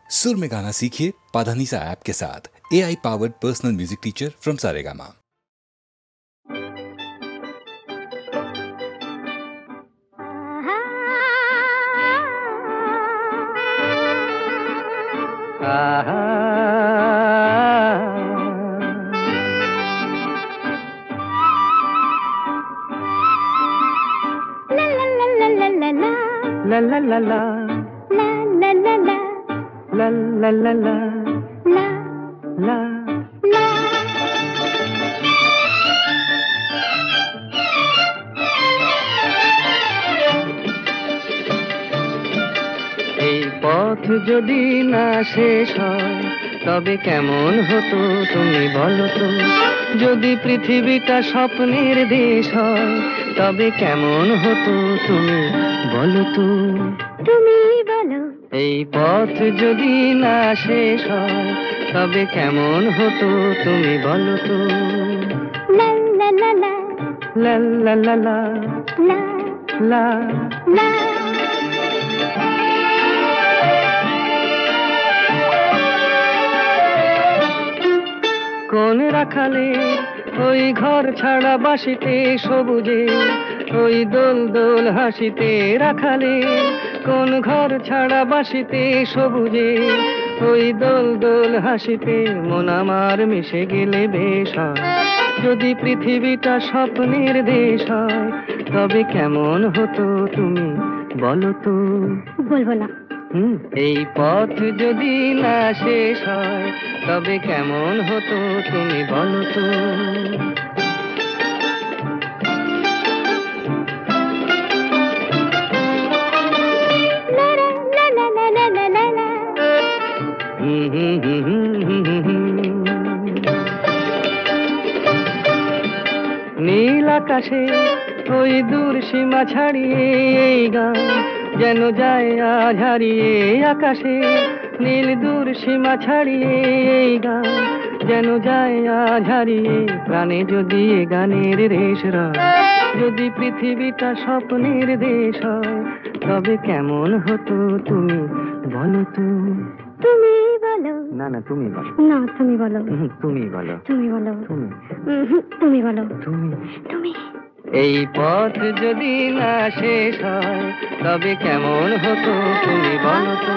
सुर में गाना सीखिए पाधानीसा ऐप के साथ। AI powered personal music teacher from Saregama. La la la la la la la la la la la la la la এই পথ যদি না শেষ হয় তবে কেমন হতো তুমি বলো তো। যদি পৃথিবীটা স্বপ্নের দেশ হয় তবে কেমন হতো তুমি বলো তো। তুমি বলো এই পথ যদি না শেষ হয় তবে কেমন হতো তুমি বলো তো। লা লা লা লা লা লা লা লা লা লা। কোন রাখালে ওই ঘর ছাড়া বাসিতে সবুজে ওই দোল দোল হাসিতে রাখালে। কোন ঘর ছাড়া বাসিতে সবুজে ওই দোল দোল হাসিতে মন আমার মিশে গেলে বেশ হয়। যদি পৃথিবীটা স্বপ্নের দেশ হয় তবে কেমন হতো তুমি বলো তো। বলবো না। এই পথ যদি না শেষ হয় তবে কেমন হতো তুমি বলো তো। নীল আকাশে ওই দূর সীমা ছাড়িয়ে এই গান যেন যায় আজ হারিয়ে। আকাশে নীল দূর সীমা ছাড়িয়ে এই গান যেন যায় আজ হারিয়ে। প্রাণে যদি এ গানের রেশ রয় যদি পৃথিবীটা স্বপ্নের দেশ হয় তবে কেমন হতো তুমি বলো তো। তুমি বলো। না না তুমি বলো। না তুমি বলো। তুমি বলো। তুমি বলো। তুমি তুমি বলো। তুমি তুমি। এই পথ যদি না শেষ হয় তবে কেমন হতো তুমি বলো তো।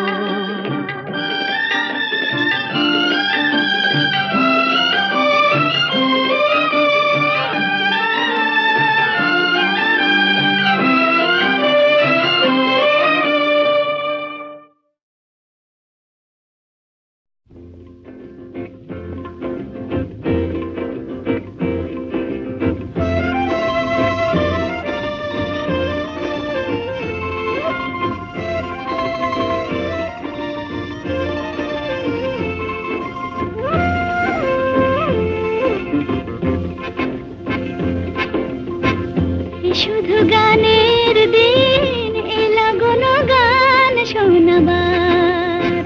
শুধু গানের দিন এলা কোনো গান শোনাবার।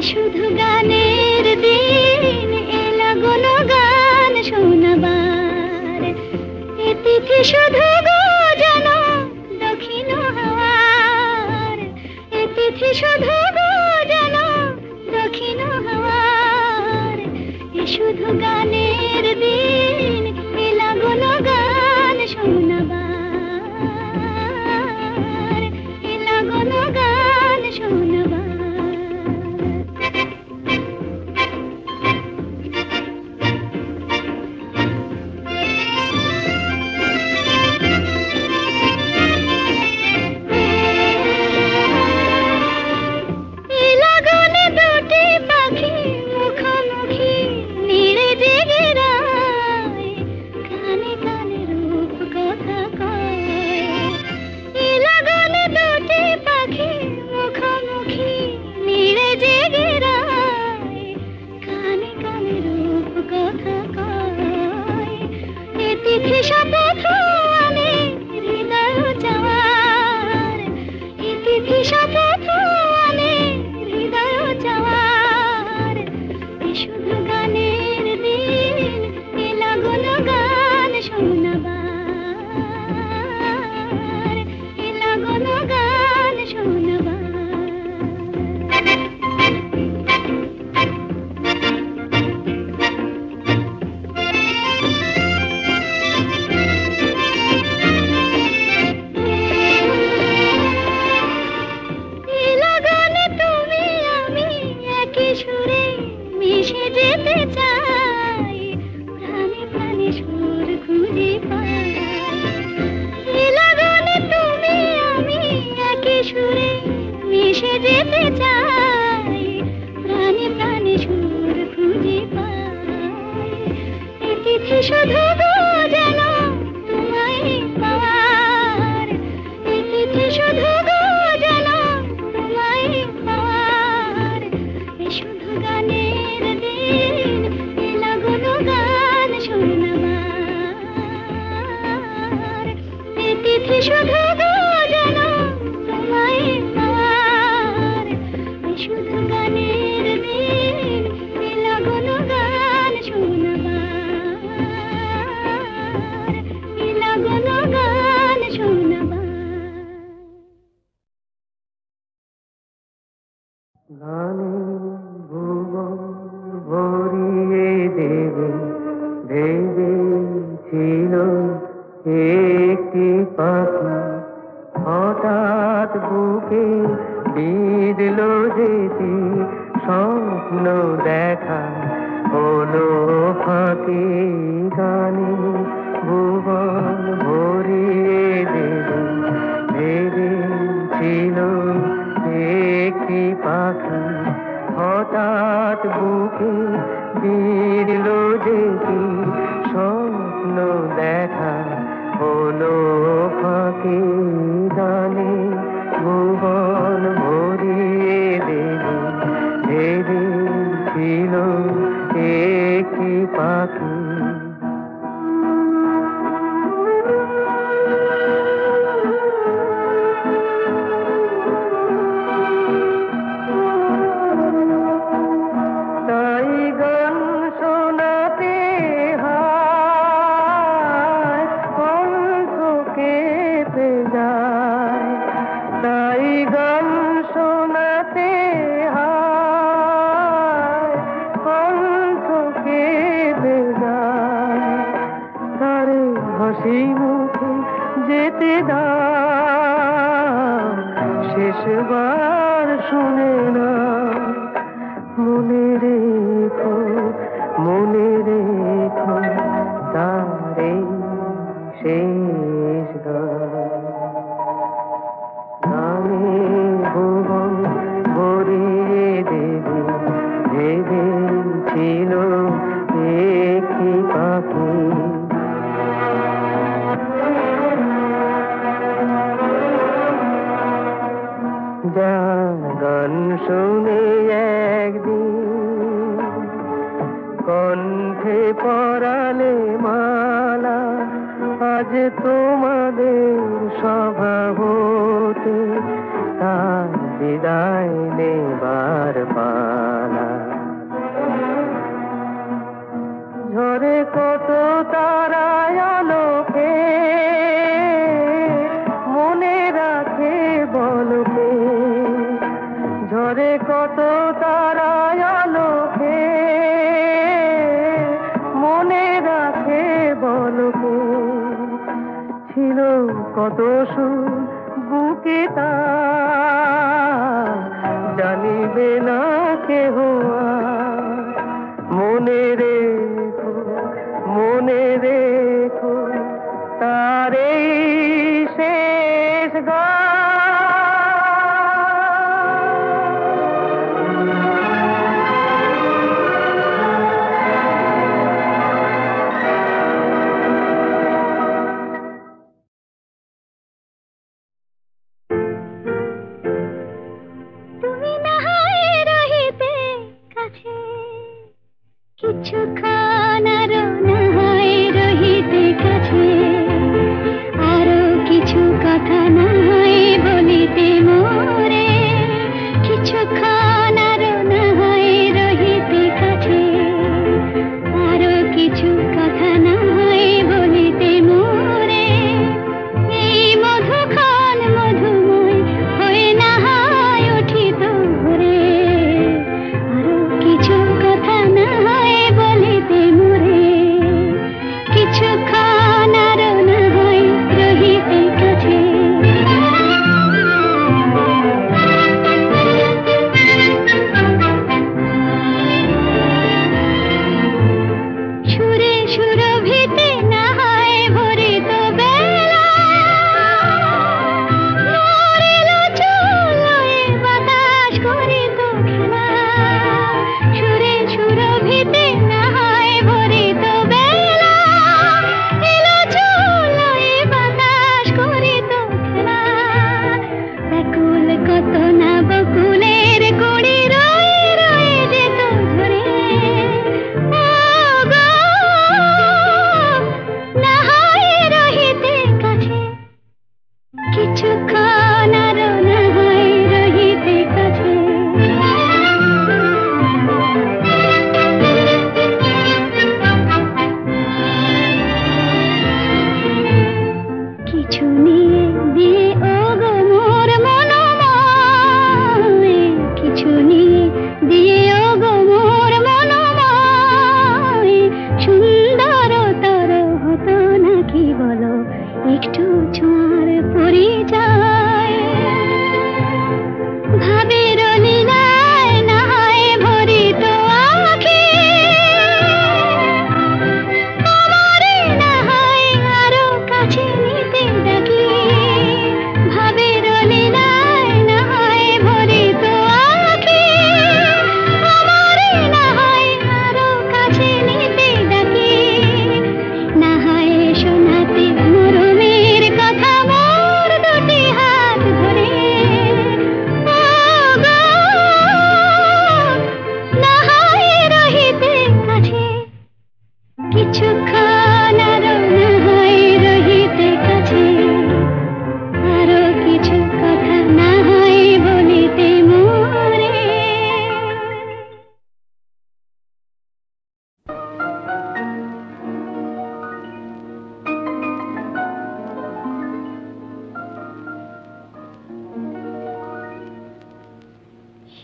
শুধু গানের দিন এলা কোনো গান শোনাবার। এ তিথি শুধু গো জানো দক্ষিণ হাওয়ার। এ তিথি শুধু গো জানো দক্ষিণ হাওয়ার। এ শুধু গানের দিন এলা কোনো গান শোনাবার। এলা কোনো গান শোনাবার। এলা গানে দুটি পাখি মুখোমুখি নীড়ে জেগে সুরে মিশে যেতে চাই, প্রাণে প্রাণে সুর খুঁজে পাই। এই লগনে তুমি আমি একই সুরে মিশে যেতে চাই, প্রাণে প্রাণে সুর খুঁজে পাই। এই তিথি শুধু গো যেন তোমায় পাওয়ার, এই তিথি শুধু গো যেন তোমায় পাওয়ার। এই শুধু গানের দিন, এই লগন গান শোনাবার। এই তিথি শুধু গো যেন তোমায় পাওয়ার, এই শুধু গানের দিন, এই লগন গান শোনাবার, এই লগন গান শোনাবার। গানে ভুবন ভরিয়ে দেবে ভেবেছিল একটি পাখি, হঠাৎ বুকে বিঁধল যেটি স্বপ্ন দেখা হলো ফাঁকি। গানে ভুবন ভরিয়ে দেবে ভেবেছিল একটি পাখি, হঠাৎ বুকে বিঁধল যেটি স্বপ্ন দেখা হলো ফাঁকি। গানে ভুবন ভরিয়ে দেবে ভেবেছিল একটি পাখি। তাই গান শোনাতে হয় কণ্ঠ কেঁপে যায়, তাই গান শোনাতে হয় কণ্ঠ কেঁপে যায়। তারে হাসি মুখে যেতে দাও, শেষবার শুনে না। মনে রেখো তারে শেষ গান। গানে ভুবন ভরিয়ে দেবে ভেবেছিল একটি পাখি। যার গান শুনে একদিন কণ্ঠে পরালে মালা, আজ তোমাদের সভা হতে তার বিদায় নেবার পালা। ঝরে কত তারায় আলোকে মনে রাখে বলকে, ঝরে কত তারায় আলোকে মনে রাখে বলকে। ছিল কত সুর বুকে তার জানিবে না কেহ আর। মনে রেখো তার এই শেষ গান। তুমি না হয় রহিতে কাছে, কিছুক্ষণ আরো না হয় রহিতে কাছে, আরো কিছু কথা না হয় বলিতে মোরে। কিছুক্ষণ আরো না হয় রহিতে কাছে, আরো কিছু কথা না হয় বলিতে মোরে। এই মধুক্ষণ মধুময় হয়ে না হয় উঠিত ভোরে, আরো কিছু কথা না হয় বলিতে মোরে। কিছুক্ষণ আরো না হয় রহিতে কাছে।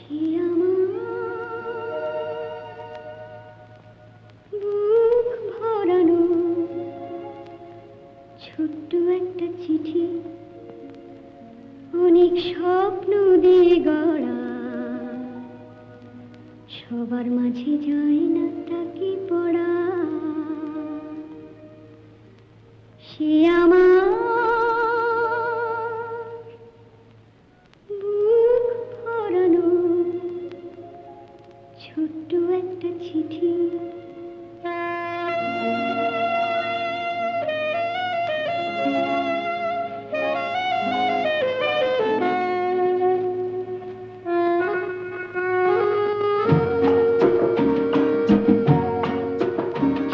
সে আমার বুক ভরানো ছোট্ট একটা চিঠি, অনেক স্বপ্ন দিয়ে গড়া, সবার মাঝে যায় না তাকে পড়া। সে আমার বুক ভরানো ছোট্ট একটা চিঠি।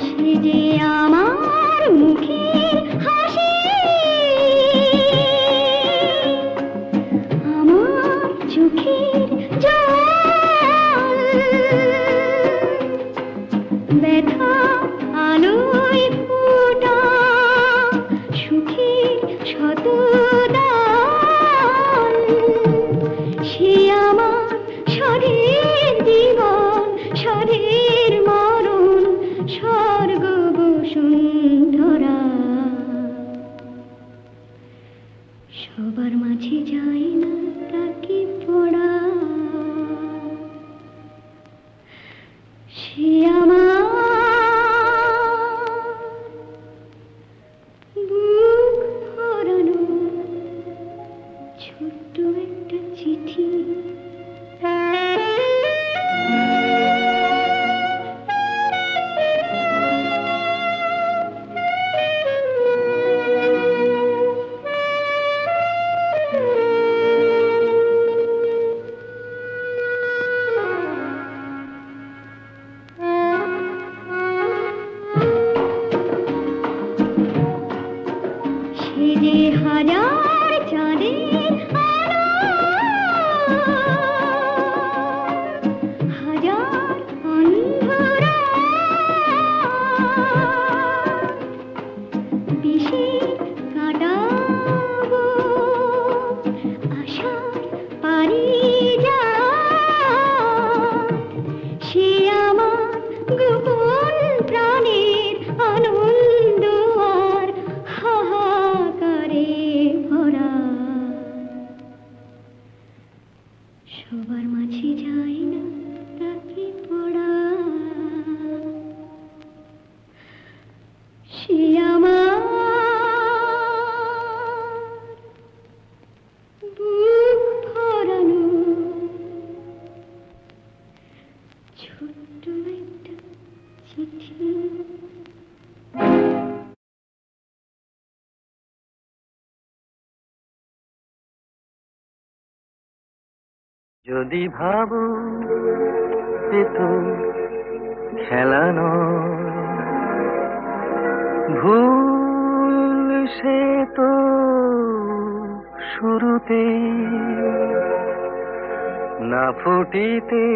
সে যে আমার মুখের হাসি, আমার চোখের জল, ব্যথা আলোয় ফোটা সুখের শতদান। সে আমার স্বরের জীবন, স্বরের মরণ, স্বর্গ বসুন্ধরা, সবার মাঝে যায় না তাকে পড়া। সে আমার বুক ভরানো ছোট্ট একটা চিঠি। সে যে হাজার চাঁদের আলো, হাজার অন্ধরা, বিষে কাটাবো আশার পারিজাত। সে আমার গোপন প্রাণের আনন্দ আর হাহাকারে ভরা, সবার মাঝে যায় না তাকে পড়া। সে আমার বুক ভরানো ছোট্ট একটা চিঠি। যদি ভাবো এ তো খেলা নয়, ভুল সে তো শুরুতে, না ফুটিতে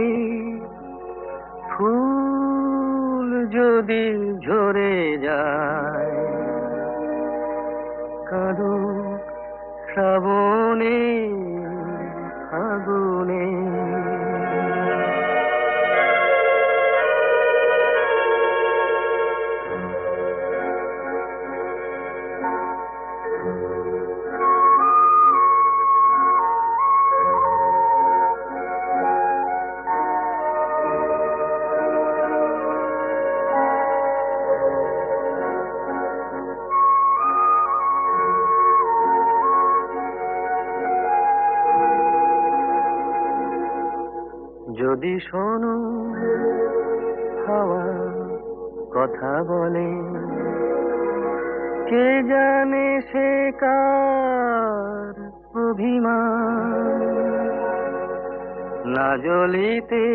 ফুল যদি ঝরে যায়, কাঁদুক শ্রাবণে আগুনে। যদি শোনো হাওয়া কথা বলে, কে জানে সে কার অভিমান, না জ্বলিতে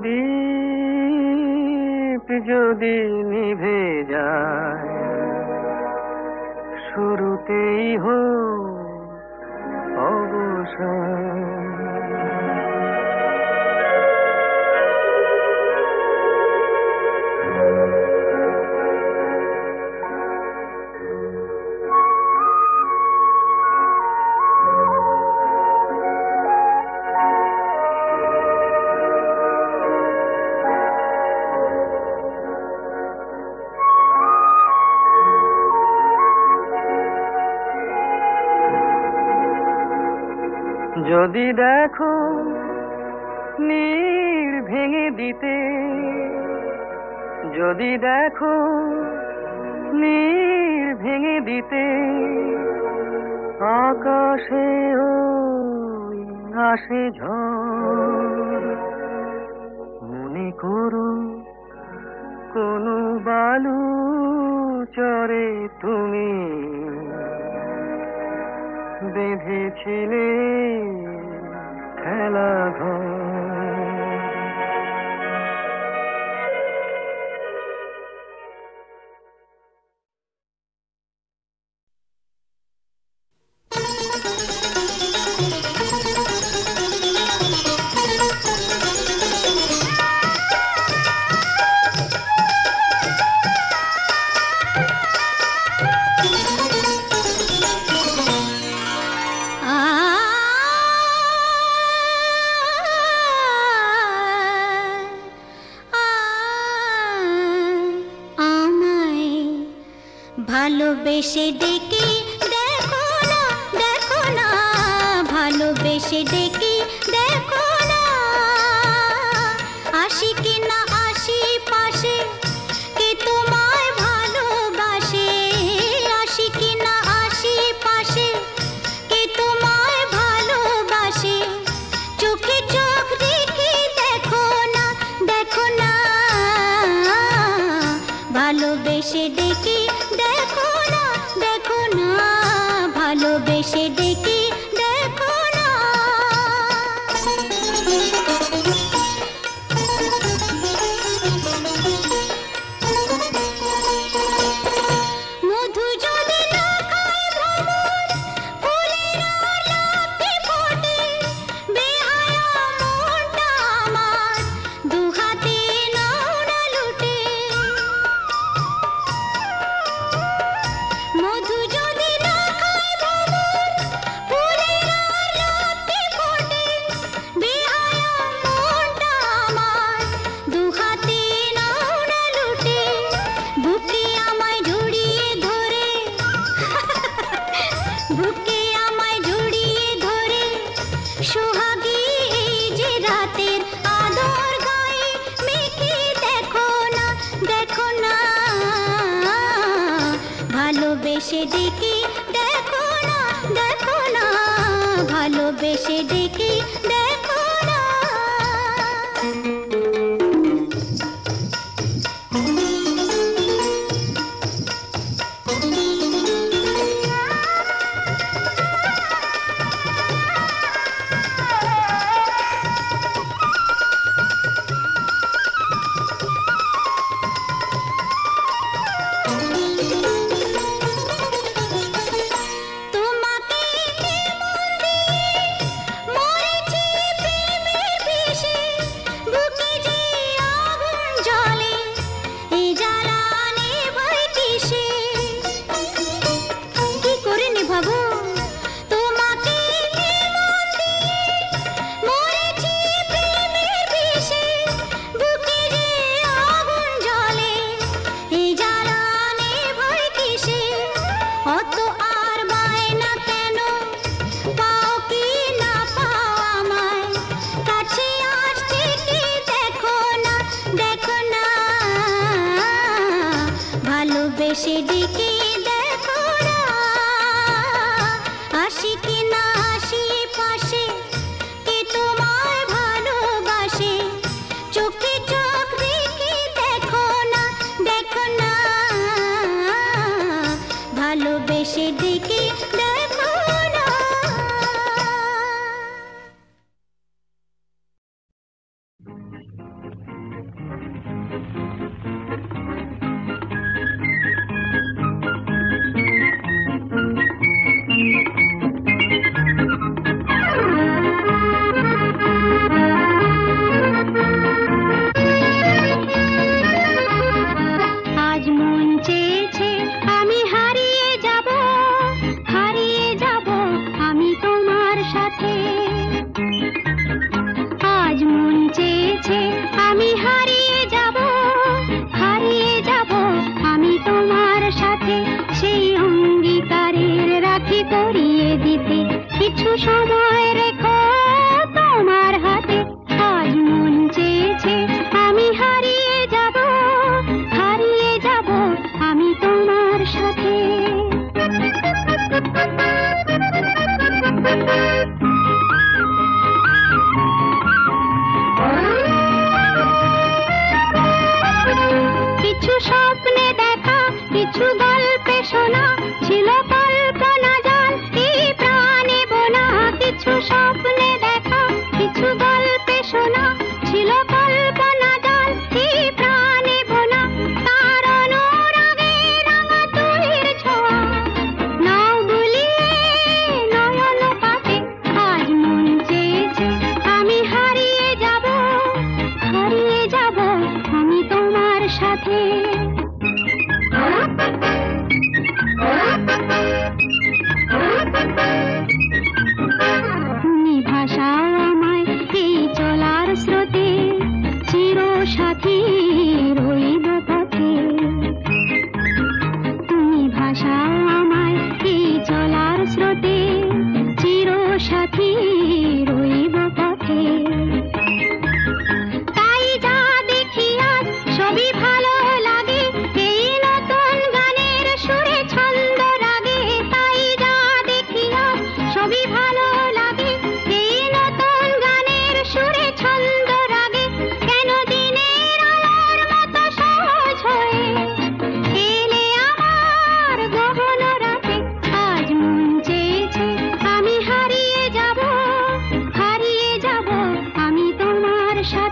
দীপ যদি নিভে যায়, শুরুতেই হোক অবসান। যদি দেখো নীড় ভেঙে দিতে, যদি দেখো নীড় ভেঙে দিতে, আকাশে ওই আসে ঝড়, মনে করো কোন বালু চরে তুমি বেঁধেছিলে খেলা ঘর। ভালোবেসে ডেকে দেখো না, দেখো না, ভালোবেসে ডেকে দেখো না, আসি কিনা আসি পাশে কে তোমায় ভালোবাসে, আসি কিনা আসি পাশে কে তোমায় ভালোবাসে, চোখে চোখ রেখে দেখো না, দেখো না, ভালোবেসে ডেকে দেখো না, দেখো না, ভালোবেসে ডেকে দেখো না। মধু যদি না খায় ভ্রমর, ফুলের আলাপে ফোটে, বেহায়া মনটা আমার দুহাতে নাও না লুটে। মধু যদি না খায় ভ্রমর, ফুলের আলাপে ফোটে, বেহায়া মনটা আমার দুহাতে নাও না লুটে। বুকে আমায় জড়িয়ে ধরে, বুকে আমায় জড়িয়ে ধরে, সোহাগী এই যে রাতের আদর গায়ে মেখে দেখো না, দেখো না, ভালোবেসে ডেকে দেখো না, দেখো না, ভালোবেসে ডেকে দেখো না। তোমাকে মন দিয়ে মরেছি প্রেমের বিষে, বুকে যে আগুন জ্বলে, এই জ্বালা নেভাই কিসে, কি করে নেভাবো? তোমাকে মন দিয়ে মরেছি প্রেমের বিষে, বুকে যে আগুন জ্বলে, এই জ্বালা নেভাই কিসে, অত আর বায়না কেন, পাও কি না পাও আমায়, কাছে আসতে কি দেখো না, দেখো না, ভালোবেসে ডেকে দেখো না, আসি কিনা আসি পাশে কে তোমায় ভালোবাসে, চোখে চোখ রেখে দেখো না, দেখো না, ভালোবেসে ডেকে দেখো না।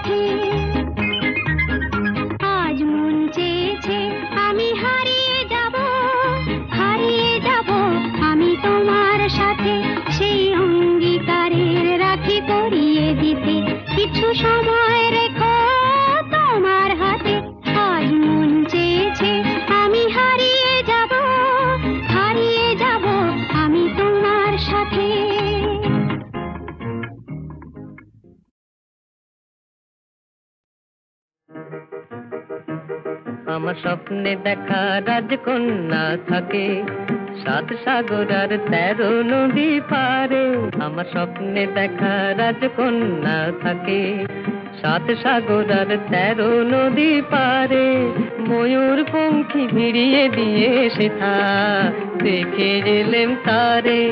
সাথে। আজ মন চেয়েছে আমি হারিয়ে যাব আমি তোমার সাথে। সেই অঙ্গীকারের রাখি পরিয়ে দিতে কিছু সময় রেখো তোমার হাতে। আজ মন চেয়েছে আমি হারিয়ে যাব আমি তোমার সাথে। আমার স্বপ্নে দেখা রাজকন্যা থাকে 7 সাগর আর 13 নদী পারে। আমার স্বপ্নে দেখা রাজকন্যা থাকে 7 সাগর আর 13 নদী পারে। ময়ূর পঙ্খী ভিড়িয়ে দিয়ে সেথা দেখে এলেম তারে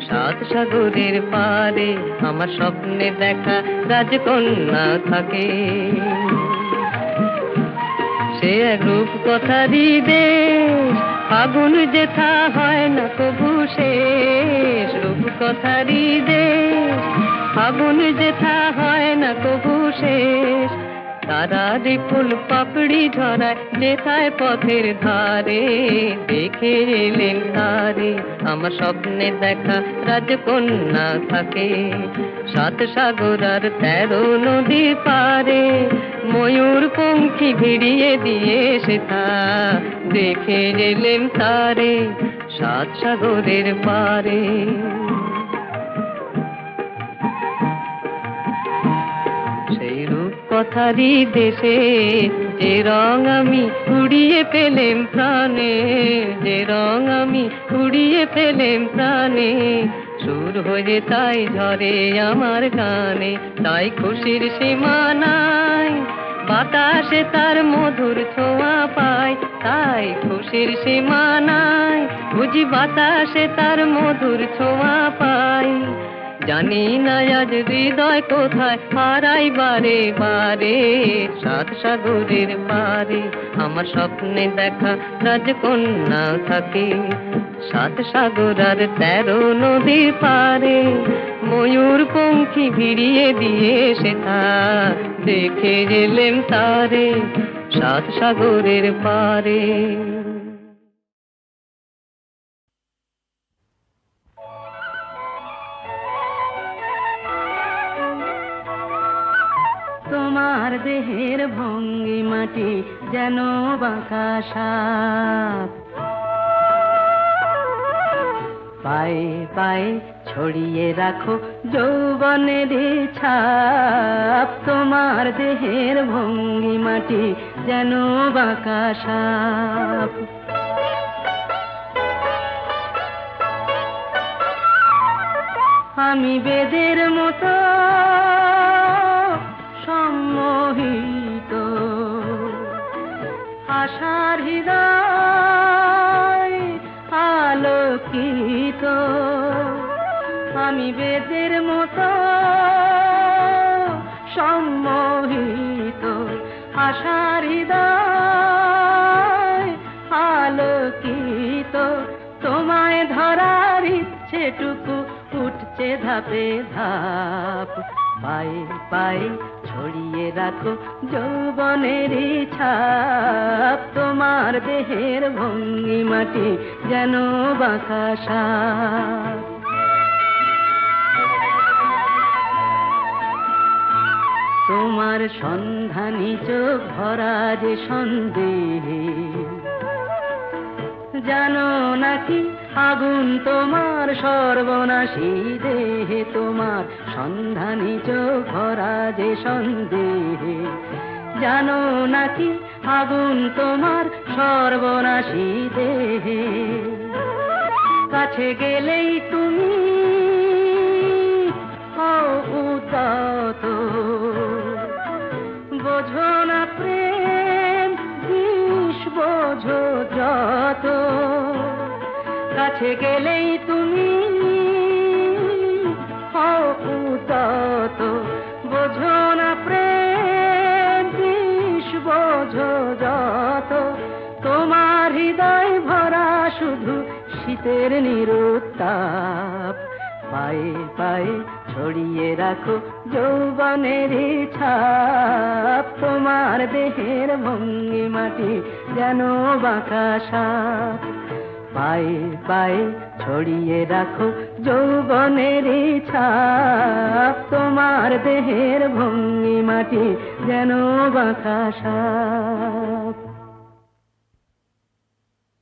7 সাগরের পারে। আমার স্বপ্নে দেখা রাজকন্যা থাকে। সে এক রূপকথারই দেশ, ফাগুন যেথা হয় না কবু শেষ। রূপকথারই দেশ, ফাগুন যেথা হয় না কবু শেষ। তারারি ফুল পাপড়ি ঝরায় যেথায় পথের ধারে দেখে এলেন তারে। আমার স্বপ্নে দেখা রাজকন্যা থাকে 7 সাগর আর 13 নদী পারে। ময়ূর পঙ্খী ভিড়িয়ে দিয়ে সেথা দেখে এলেন তারে 7 সাগরের পারে। সেই রূপকথারই দেশে যে রং আমি কুড়িয়ে পেলেম প্রাণে, যে রং আমি কুড়িয়ে পেলেম প্রাণে। সুর হয়ে তাই ঝরে আমার গানে, তাই খুশির সীমা নাই। বাতাসে তার মধুর ছোঁয়া পাই, তাই খুশির সীমা নাই। বুঝি বাতাসে তার মধুর ছোঁয়া পাই। জানি না আজ হৃদয় কোথায় হারাই বারে বারে 7 সাগরের পারে। আমার স্বপ্নে দেখা রাজকন্যা থাকে 7 সাগর আর 13 নদীর পারে। ময়ূর পঙ্খী ভিড়িয়ে দিয়ে সেথা দেখে এলেম তারে 7 সাগরের পারে। তোমার দেহের ভঙ্গি মাটি যেন বাঁকা সাপ, পায়ে পায়ে ছড়িয়ে রাখো যৌবনের ছাপ। তোমার দেহের ভঙ্গি মাটি যেন বাঁকা সাপ। আমি বেদের মতো সম্মোহিত, আশার হৃদয় আলোকিত। আমি বেদের মতো সম্মোহিত, আশার হৃদয় আলোকিত। তোমায় ধরার ইচ্ছেটুকু উঠছে ধাপে ধাপ, পায়ে পায়ে ছড়িয়ে রাখো যৌবনের ছাপ। তোমার দেহের ভঙ্গি মাটি যেন বাঁকা সাপ। তোমার সন্ধানী চোখ ভরা যে সন্দেহে, জানো নাকি আগুন তোমার সর্বনাশী দেহে। তোমার সন্ধানী চোখ ভরা যে সন্দেহে, জানো নাকি আগুন তোমার সর্বনাশী দেহে। কাছে গেলেই তুমি হও উদাত, বোঝো না প্রেম বিষ বোঝো যত। কাছে গেলেই তুমি হও উদাত, বোঝো না প্রেম বিষ বোঝো যত। তোমার হৃদয় ভরা শুধু শীতের নিরুত্তাপ, পায়ে পায়ে ছড়িয়ে রাখো যৌবনের ছাপ, তোমার দেহের ভঙ্গিমাটি যেন বাঁকা সাপ। পায়ে পায়ে ছড়িয়ে রাখো যৌবনের ছাপ, তোমার দেহের ভঙ্গিমাটি যেন বাঁকা সাপ।